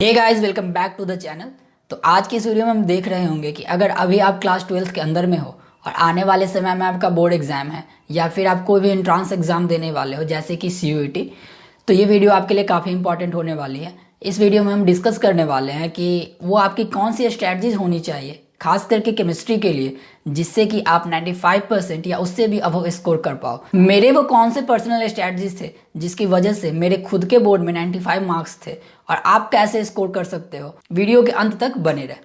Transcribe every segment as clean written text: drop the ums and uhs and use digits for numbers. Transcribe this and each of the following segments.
Hey guys, welcome back to the channel. तो आज की इस वीडियो में हम देख रहे होंगे कि अगर अभी आप क्लास 12th के अंदर में हो और आने वाले समय में आपका बोर्ड एग्जाम है या फिर आप कोई भी एंट्रांस एग्जाम देने वाले हो जैसे कि CUET, तो ये वीडियो आपके लिए काफ़ी इंपॉर्टेंट होने वाली है। इस वीडियो में हम डिस्कस करने वाले हैं कि वो आपकी कौन सी स्ट्रैटेजीज होनी चाहिए खास करके केमिस्ट्री के लिए, जिससे कि आप 95% या उससे भी अबव स्कोर कर पाओ। मेरे वो कौन से पर्सनल स्ट्रैटेजीज थे जिसकी वजह से मेरे खुद के बोर्ड में 95 मार्क्स थे और आप कैसे स्कोर कर सकते हो, वीडियो के अंत तक बने रहे।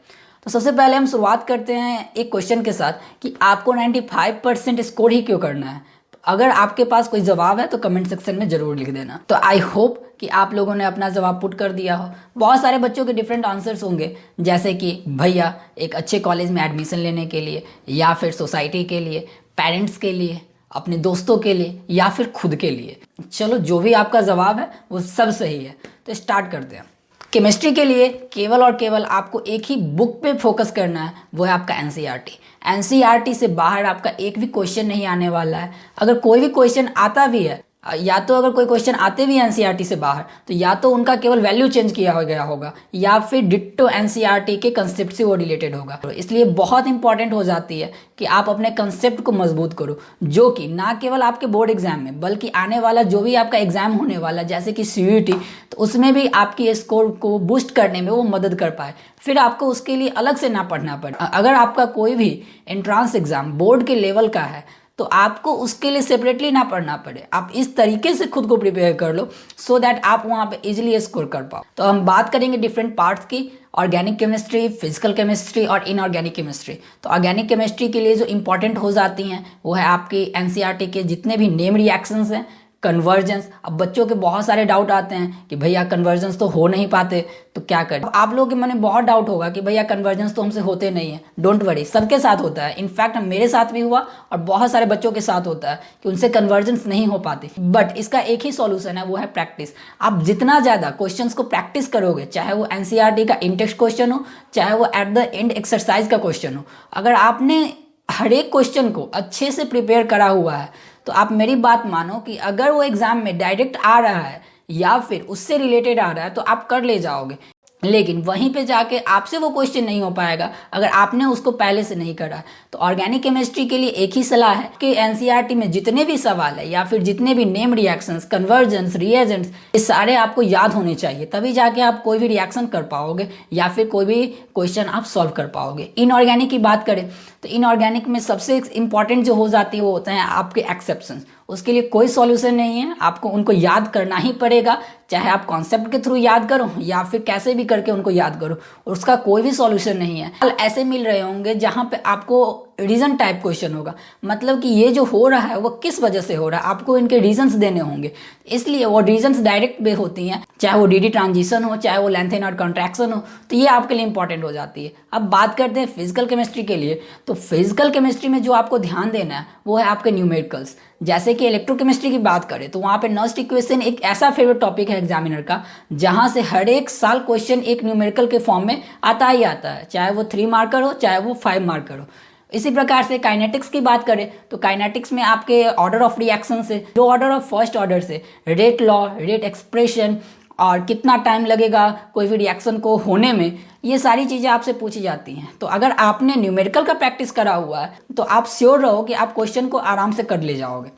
तो सबसे पहले हम शुरुआत करते हैं एक क्वेश्चन के साथ कि आपको 95% स्कोर ही क्यों करना है। अगर आपके पास कोई जवाब है तो कमेंट सेक्शन में जरूर लिख देना। तो आई होप कि आप लोगों ने अपना जवाब पुट कर दिया हो। बहुत सारे बच्चों के डिफरेंट आंसर्स होंगे, जैसे कि भैया एक अच्छे कॉलेज में एडमिशन लेने के लिए, या फिर सोसाइटी के लिए, पेरेंट्स के लिए, अपने दोस्तों के लिए, या फिर खुद के लिए। चलो, जो भी आपका जवाब है वो सब सही है। तो स्टार्ट करते हैं। केमिस्ट्री के लिए केवल और केवल आपको एक ही बुक पे फोकस करना है, वो है आपका एनसीईआरटी। एनसीईआरटी से बाहर आपका एक भी क्वेश्चन नहीं आने वाला है। अगर कोई भी क्वेश्चन आता भी है, या तो अगर कोई क्वेश्चन आते भी एनसीईआरटी से बाहर, तो या तो उनका केवल वैल्यू चेंज किया हो गया होगा या फिर डिट्टो एनसीईआरटी के कंसेप्ट से वो रिलेटेड होगा। तो इसलिए बहुत इंपॉर्टेंट हो जाती है कि आप अपने कंसेप्ट को मजबूत करो, जो कि ना केवल आपके बोर्ड एग्जाम में बल्कि आने वाला जो भी आपका एग्जाम होने वाला जैसे कि CUET, तो उसमें भी आपकी स्कोर को बूस्ट करने में वो मदद कर पाए। फिर आपको उसके लिए अलग से ना पढ़ना पड़े। अगर आपका कोई भी एंट्रांस एग्जाम बोर्ड के लेवल का है तो आपको उसके लिए सेपरेटली ना पढ़ना पड़े। आप इस तरीके से खुद को प्रिपेयर कर लो सो दैट आप वहाँ पे इजीली स्कोर कर पाओ। तो हम बात करेंगे डिफरेंट पार्ट्स की, ऑर्गेनिक केमिस्ट्री, फिजिकल केमिस्ट्री और इनऑर्गेनिक केमिस्ट्री। तो ऑर्गेनिक केमिस्ट्री के लिए जो इंपॉर्टेंट हो जाती हैं वो है आपकी एनसीईआरटी के जितने भी नेम रिएक्शंस हैं, कन्वर्जेंस। अब बच्चों के बहुत सारे डाउट आते हैं कि भैया कन्वर्जेंस तो हो नहीं पाते, तो क्या करें। आप लोगों के मन में बहुत डाउट होगा कि भैया कन्वर्जेंस तो हमसे होते नहीं है। डोंट वरी, सबके साथ होता है। इनफैक्ट मेरे साथ भी हुआ और बहुत सारे बच्चों के साथ होता है कि उनसे कन्वर्जेंस नहीं हो पाती। बट इसका एक ही सॉल्यूशन है, वो है प्रैक्टिस। आप जितना ज़्यादा क्वेश्चंस को प्रैक्टिस करोगे, चाहे वो एनसीईआरटी का इंटेक्स्ट क्वेश्चन हो, चाहे वो एट द एंड एक्सरसाइज का क्वेश्चन हो, अगर आपने हर एक क्वेश्चन को अच्छे से प्रिपेयर करा हुआ है तो आप मेरी बात मानो कि अगर वो एग्जाम में डायरेक्ट आ रहा है या फिर उससे रिलेटेड आ रहा है तो आप कर ले जाओगे। लेकिन वहीं पे जाके आपसे वो क्वेश्चन नहीं हो पाएगा अगर आपने उसको पहले से नहीं करा। तो ऑर्गेनिक केमिस्ट्री के लिए एक ही सलाह है कि एनसीईआरटी में जितने भी सवाल है या फिर जितने भी नेम रिएक्शंस, कन्वर्जेंस, रिएजेंट्स, ये सारे आपको याद होने चाहिए, तभी जाके आप कोई भी रिएक्शन कर पाओगे या फिर कोई भी क्वेश्चन आप सॉल्व कर पाओगे। इनऑर्गेनिक की बात करें तो इनऑर्गेनिक में सबसे इंपॉर्टेंट जो हो जाती है वो होते हैं आपके एक्सेप्शंस। उसके लिए कोई सॉल्यूशन नहीं है, आपको उनको याद करना ही पड़ेगा, चाहे आप कॉन्सेप्ट के थ्रू याद करो या फिर कैसे भी करके उनको याद करो, उसका कोई भी सॉल्यूशन नहीं है। ऐसे मिल रहे होंगे जहां पे आपको रीजन टाइप क्वेश्चन होगा, मतलब कि ये जो हो रहा है वो किस वजह से हो रहा है, आपको इनके रीजंस देने होंगे। इसलिए वो रीजंस डायरेक्ट वे होती हैं, चाहे वो डीडी ट्रांजिशन हो, चाहे वो लेंथ एंड कॉन्ट्रैक्शन हो, तो ये आपके लिए इंपॉर्टेंट हो जाती है। अब बात करते हैं फिजिकल केमिस्ट्री के लिए। तो फिजिकल केमिस्ट्री में जो आपको ध्यान देना है वो है आपके न्यूमेरिकल्स। जैसे कि इलेक्ट्रोकेमिस्ट्री की बात करें तो वहाँ पे नस्ट इक्वेशन एक ऐसा फेवरेट टॉपिक है एग्जामिनर का, जहाँ से हर एक साल क्वेश्चन एक न्यूमेरिकल के फॉर्म में आता ही आता है, चाहे वो 3 मार्कर हो चाहे वो 5 मार्कर हो। इसी प्रकार से काइनेटिक्स की बात करें तो काइनेटिक्स में आपके ऑर्डर ऑफ रिएक्शन से, जो ऑर्डर ऑफ फर्स्ट ऑर्डर से, रेट लॉ, रेट एक्सप्रेशन और कितना टाइम लगेगा कोई भी रिएक्शन को होने में, ये सारी चीज़ें आपसे पूछी जाती हैं। तो अगर आपने न्यूमेरिकल का प्रैक्टिस करा हुआ है तो आप श्योर रहो कि आप क्वेश्चन को आराम से कर ले जाओगे।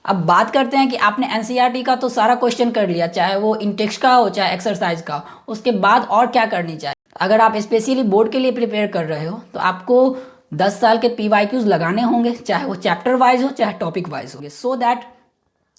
अब बात करते हैं कि आपने एनसीईआरटी का तो सारा क्वेश्चन कर लिया, चाहे वो इंटेक्स्ट का हो चाहे एक्सरसाइज का हो, उसके बाद और क्या करनी चाहिए। अगर आप स्पेशली बोर्ड के लिए प्रिपेयर कर रहे हो तो आपको 10 साल के PYQs लगाने होंगे, चाहे वो चैप्टर वाइज हो चाहे टॉपिक वाइज हो, सो दैट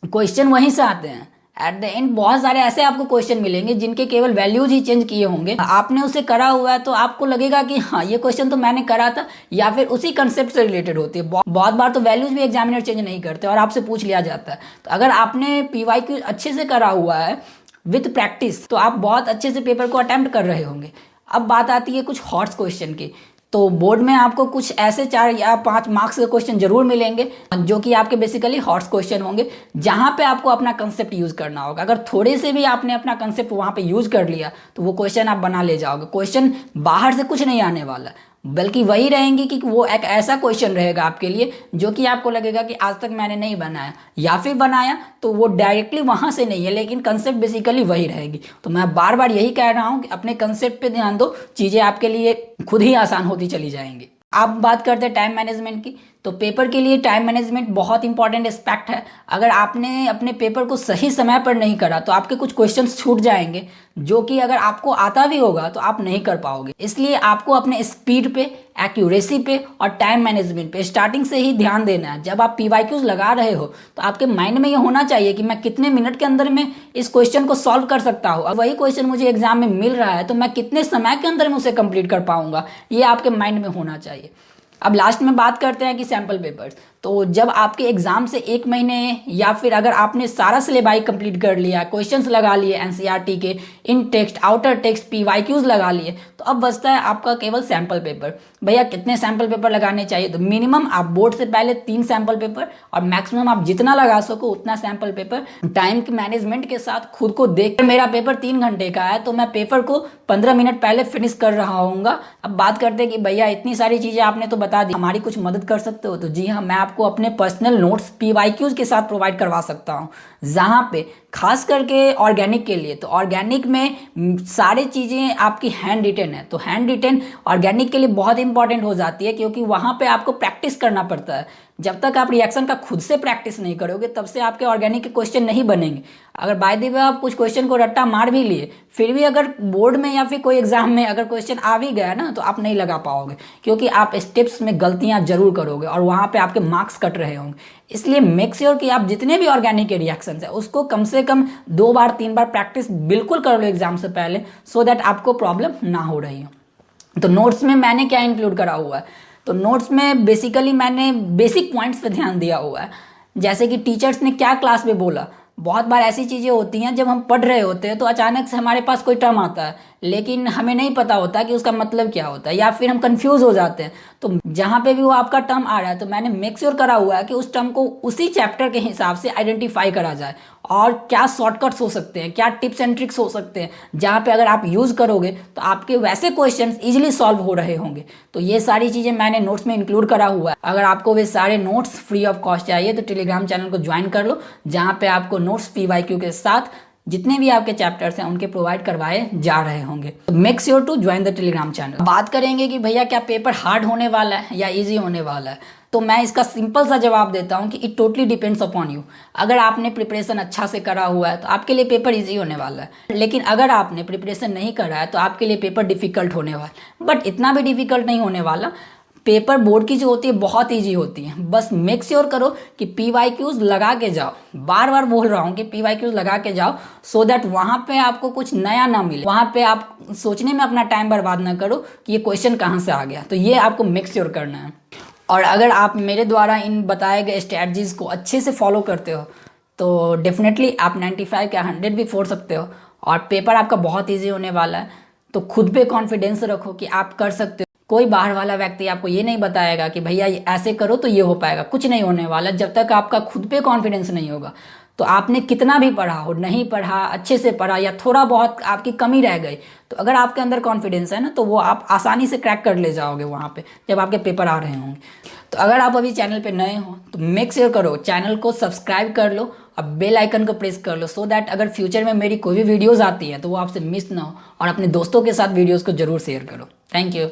क्वेश्चन वहीं से आते हैं। एट द एंड बहुत सारे ऐसे आपको क्वेश्चन मिलेंगे जिनके केवल वैल्यूज ही चेंज किए होंगे, आपने उसे करा हुआ है तो आपको लगेगा कि हाँ ये क्वेश्चन तो मैंने करा था, या फिर उसी कंसेप्ट से रिलेटेड होती है। बहुत बार तो वैल्यूज भी एग्जामिनर चेंज नहीं करते और आपसे पूछ लिया जाता है। तो अगर आपने PYQ अच्छे से करा हुआ है विथ प्रैक्टिस तो आप बहुत अच्छे से पेपर को अटेम्प्ट कर रहे होंगे। अब बात आती है कुछ हॉट्स क्वेश्चन की। तो बोर्ड में आपको कुछ ऐसे 4 या 5 मार्क्स के क्वेश्चन जरूर मिलेंगे जो कि आपके बेसिकली हॉट्स क्वेश्चन होंगे, जहां पे आपको अपना कंसेप्ट यूज करना होगा। अगर थोड़े से भी आपने अपना कंसेप्ट वहां पे यूज कर लिया तो वो क्वेश्चन आप बना ले जाओगे। क्वेश्चन बाहर से कुछ नहीं आने वाला, बल्कि वही रहेंगी कि वो एक ऐसा क्वेश्चन रहेगा आपके लिए जो कि आपको लगेगा कि आज तक मैंने नहीं बनाया, या फिर बनाया तो वो डायरेक्टली वहां से नहीं है, लेकिन कंसेप्ट बेसिकली वही रहेगी। तो मैं बार बार यही कह रहा हूँ कि अपने कंसेप्ट पे ध्यान दो, चीज़ें आपके लिए खुद ही आसान होती चली जाएंगी। आप बात करते हैं टाइम मैनेजमेंट की, तो पेपर के लिए टाइम मैनेजमेंट बहुत इंपॉर्टेंट एस्पेक्ट है। अगर आपने अपने पेपर को सही समय पर नहीं करा तो आपके कुछ क्वेश्चंस छूट जाएंगे, जो कि अगर आपको आता भी होगा तो आप नहीं कर पाओगे। इसलिए आपको अपने स्पीड पे, एक्यूरेसी पे और टाइम मैनेजमेंट पे स्टार्टिंग से ही ध्यान देना है। जब आप पीवाईक्यूज लगा रहे हो तो आपके माइंड में ये होना चाहिए कि मैं कितने मिनट के अंदर में इस क्वेश्चन को सॉल्व कर सकता हूँ। अब वही क्वेश्चन मुझे एग्जाम में मिल रहा है तो मैं कितने समय के अंदर में उसे कंप्लीट कर पाऊंगा, ये आपके माइंड में होना चाहिए। अब लास्ट में बात करते हैं कि सैम्पल पेपर्स। तो जब आपके एग्जाम से 1 महीने या फिर अगर आपने सारा सिलेबाई कंप्लीट कर लिया, क्वेश्चंस लगा लिए एनसीईआरटी के, इन टेक्स्ट, आउटर टेक्स्ट, पीवाईक्यूज लगा लिए, तो अब बचता है आपका केवल सैम्पल पेपर। भैया कितने सैम्पल पेपर लगाने चाहिए? तो मिनिमम आप बोर्ड से पहले 3 सैम्पल पेपर और मैक्सिमम आप जितना लगा सको उतना सैम्पल पेपर। टाइम के मैनेजमेंट के साथ खुद को देख, मेरा पेपर 3 घंटे का है तो मैं पेपर को 15 मिनट पहले फिनिश कर रहा हूँगा। अब बात करते हैं कि भैया इतनी सारी चीजें आपने तो बता दी, हमारी कुछ मदद कर सकते हो? तो जी हाँ, मैं आपको अपने पर्सनल नोट्स पीवाईक्यूज के साथ प्रोवाइड करवा सकता हूँ, जहां पे खास करके ऑर्गेनिक के लिए, तो ऑर्गेनिक में सारी चीजें आपकी हैंड रिटन है। तो हैंड रिटन ऑर्गेनिक के लिए बहुत इंपॉर्टेंट हो जाती है, क्योंकि वहां पे आपको प्रैक्टिस करना पड़ता है। जब तक आप रिएक्शन का खुद से प्रैक्टिस नहीं करोगे तब से आपके ऑर्गेनिक के क्वेश्चन नहीं बनेंगे। अगर बाय द वे आप कुछ क्वेश्चन को रट्टा मार भी लिए, फिर भी अगर बोर्ड में या फिर कोई एग्जाम में अगर क्वेश्चन आ भी गया ना तो आप नहीं लगा पाओगे, क्योंकि आप स्टेप्स में गलतियां जरूर करोगे और वहां पे आपके मार्क्स कट रहे होंगे। इसलिए मेक श्योर कि आप जितने भी ऑर्गेनिक के रिएक्शन है उसको कम से कम 2 बार 3 बार प्रैक्टिस बिल्कुल कर लो एग्जाम से पहले, सो दैट आपको प्रॉब्लम ना हो रही हो। तो नोट्स में मैंने क्या इंक्लूड करा हुआ है? तो नोट्स में बेसिकली मैंने बेसिक पॉइंट्स पे ध्यान दिया हुआ है, जैसे कि टीचर्स ने क्या क्लास में बोला। बहुत बार ऐसी चीज़ें होती हैं जब हम पढ़ रहे होते हैं तो अचानक से हमारे पास कोई टर्म आता है, लेकिन हमें नहीं पता होता कि उसका मतलब क्या होता है, या फिर हम कंफ्यूज हो जाते हैं। तो जहाँ पे भी वो आपका टर्म आ रहा है तो मैंने मेक श्योर करा हुआ है कि उस टर्म को उसी चैप्टर के हिसाब से आइडेंटिफाई करा जाए, और क्या शॉर्टकट्स हो सकते हैं, क्या टिप्स एंड ट्रिक्स हो सकते हैं, जहाँ पे अगर आप यूज करोगे तो आपके वैसे क्वेश्चंस इजीली सॉल्व हो रहे होंगे। तो ये सारी चीजें मैंने नोट्स में इंक्लूड करा हुआ है। अगर आपको वे सारे नोट्स फ्री ऑफ कॉस्ट चाहिए तो टेलीग्राम चैनल को ज्वाइन कर लो, जहाँ पे आपको नोट्स पीवाईक्यू के साथ जितने भी आपके चैप्टर्स हैं उनके प्रोवाइड करवाए जा रहे होंगे। तो make sure to join the Telegram channel. बात करेंगे कि भैया क्या पेपर हार्ड होने वाला है या इजी होने वाला है? तो मैं इसका सिंपल सा जवाब देता हूं कि it totally depends upon you. अगर आपने प्रिपरेशन अच्छा से करा हुआ है तो आपके लिए पेपर इजी होने वाला है, लेकिन अगर आपने प्रिपरेशन नहीं करा है तो आपके लिए पेपर डिफिकल्ट होने वाला है। बट इतना भी डिफिकल्ट नहीं होने वाला। पेपर बोर्ड की जो होती है बहुत इजी होती है। बस मेक श्योर करो कि पीवाईक्यूज लगा के जाओ। बार बार बोल रहा हूँ कि पीवाईक्यूज लगा के जाओ, सो दैट वहां पे आपको कुछ नया ना मिले, वहां पे आप सोचने में अपना टाइम बर्बाद ना करो कि ये क्वेश्चन कहाँ से आ गया। तो ये आपको मेक श्योर करना है। और अगर आप मेरे द्वारा इन बताए गए स्ट्रैटेजीज को अच्छे से फॉलो करते हो तो डेफिनेटली आप 95 या 100 भी फोड़ सकते हो, और पेपर आपका बहुत ईजी होने वाला है। तो खुद पे कॉन्फिडेंस रखो कि आप कर सकते हो। कोई बाहर वाला व्यक्ति आपको ये नहीं बताएगा कि भैया ये ऐसे करो तो ये हो पाएगा, कुछ नहीं होने वाला जब तक आपका खुद पे कॉन्फिडेंस नहीं होगा। तो आपने कितना भी पढ़ा हो, नहीं पढ़ा, अच्छे से पढ़ा या थोड़ा बहुत आपकी कमी रह गई, तो अगर आपके अंदर कॉन्फिडेंस है ना तो वो आप आसानी से क्रैक कर ले जाओगे वहाँ पे जब आपके पेपर आ रहे होंगे। तो अगर आप अभी चैनल पे नए हो तो मेक श्योर करो चैनल को सब्सक्राइब कर लो और बेल आइकन को प्रेस कर लो, सो दैट अगर फ्यूचर में मेरी कोई भी वीडियोस आती है तो वो आपसे मिस ना हो, और अपने दोस्तों के साथ वीडियोस को जरूर शेयर करो। Thank you.